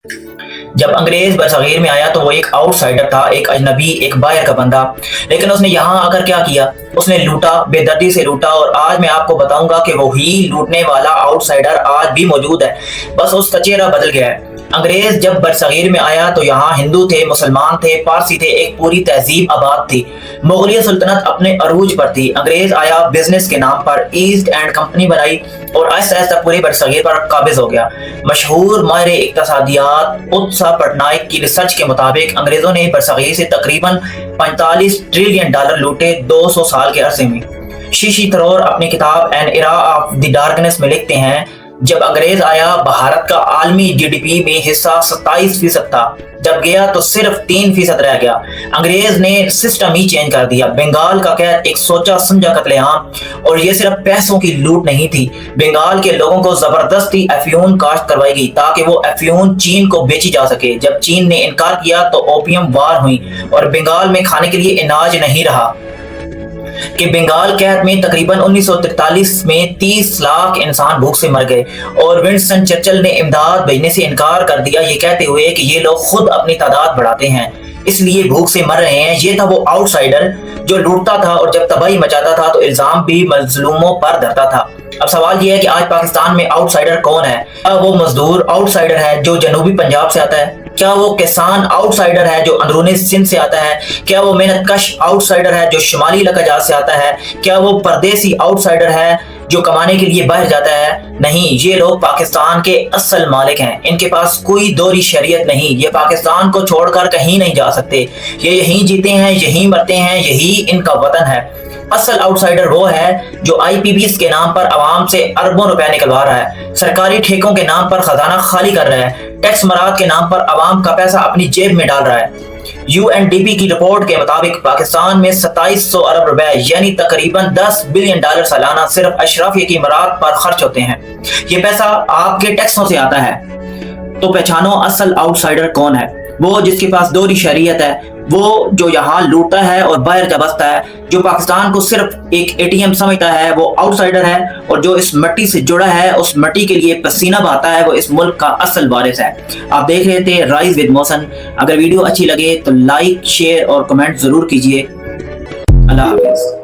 جب انگریز برصغیر میں آیا تو وہ ایک آؤٹ سائڈر تھا، ایک اجنبی، ایک باہر کا بندہ، لیکن اس نے یہاں آ کر کیا کیا؟ اس نے لوٹا، بے دردی سے لوٹا، اور آج میں آپ کو بتاؤں گا کہ وہی لوٹنے والا آؤٹ سائڈر آج بھی موجود ہے، بس اس کا چہرہ بدل گیا ہے۔ انگریز جب برصغیر میں آیا تو یہاں ہندو تھے، مسلمان تھے، پارسی تھے، ایک پوری تہذیب آباد تھی۔ مغلیہ سلطنت اپنے عروج پر تھی۔ انگریز آیا، بزنس کے نام پر ایسٹ اینڈ کمپنی بنائی اور آہستہ آہستہ پورے برصغیر پر قابض ہو گیا۔ مشہور ماہر اقتصادیات اتسا پٹنائک کی ریسرچ کے مطابق انگریزوں نے برصغیر سے تقریباً 45 ٹریلین ڈالر لوٹے 200 سال کے عرصے میں۔ ششی تھرور اپنی کتاب an era of the darkness میں لکھتے ہیں، جب انگریز آیا بھارت کا عالمی جی ڈی پی میں حصہ 27% تھا، جب گیا تو صرف 3% رہ گیا۔ انگریز نے سسٹم ہی چینج کر دیا۔ بنگال کا قحط ایک سوچا سمجھا قتل عام، اور یہ صرف پیسوں کی لوٹ نہیں تھی۔ بنگال کے لوگوں کو زبردستی افیون کاشت کروائی گئی تاکہ وہ افیون چین کو بیچی جا سکے۔ جب چین نے انکار کیا تو اوپیم وار ہوئی اور بنگال میں کھانے کے لیے اناج نہیں رہا کہ بنگال قحط میں تقریباً 1943 میں 30 لاکھ انسان بھوک سے مر گئے، اور ونسٹن چرچل نے امداد بھیجنے سے انکار کر دیا، یہ کہتے ہوئے کہ یہ لوگ خود اپنی تعداد بڑھاتے ہیں اس لیے بھوک سے مر رہے ہیں۔ یہ تھا وہ آؤٹ سائڈر جو لوٹتا تھا، اور جب تباہی مچاتا تھا تو الزام بھی مظلوموں پر دھرتا تھا۔ اب سوال یہ ہے کہ آج پاکستان میں آؤٹ سائڈر کون ہے؟ کیا وہ مزدور آؤٹ سائڈر ہے جو جنوبی پنجاب سے آتا ہے؟ کیا وہ کسان آؤٹ سائڈر ہے جو اندرون سندھ سے آتا ہے؟ کیا وہ محنت کش آؤٹ سائڈر ہے جو شمالی علاقہ جات سے آتا ہے؟ کیا وہ پردیسی آؤٹ سائڈر ہے جو کمانے کے لیے باہر جاتا ہے؟ نہیں، یہ لوگ پاکستان کے اصل مالک ہیں۔ ان کے پاس کوئی دوہری شریعت نہیں، یہ پاکستان کو چھوڑ کر کہیں نہیں جا سکتے۔ یہ یہیں جیتے ہیں، یہیں مرتے ہیں، یہی ان کا وطن ہے۔ اصل آؤٹ سائڈر وہ ہے جو آئی پی بیز کے نام پر عوام سے اربوں روپے نکلوا رہا ہے، سرکاری ٹھیکوں کے نام پر خزانہ خالی کر رہا ہے، ٹیکس مراد کے نام پر عوام کا پیسہ اپنی جیب میں ڈال رہا ہے۔ یو این ڈی پی کی رپورٹ کے مطابق پاکستان میں 2700 ارب روپے یعنی تقریباً 10 بلین ڈالر سالانہ صرف اشرافیہ کی امارات پر خرچ ہوتے ہیں۔ یہ پیسہ آپ کے ٹیکسوں سے آتا ہے۔ تو پہچانو اصل آؤٹ سائڈر کون ہے؟ وہ جس کے پاس دوہری شریعت ہے، وہ جو یہاں لوٹتا ہے اور باہر جا بستا ہے، جو پاکستان کو صرف ایک اے ٹی ایم سمجھتا ہے، وہ آؤٹ سائڈر ہے، اور جو اس مٹی سے جڑا ہے، اس مٹی کے لیے پسینہ بہاتا ہے، وہ اس ملک کا اصل وارث ہے۔ آپ دیکھ رہے تھے رائز ود محسن۔ اگر ویڈیو اچھی لگے تو لائک، شیئر اور کمنٹ ضرور کیجیے۔ اللہ حافظ۔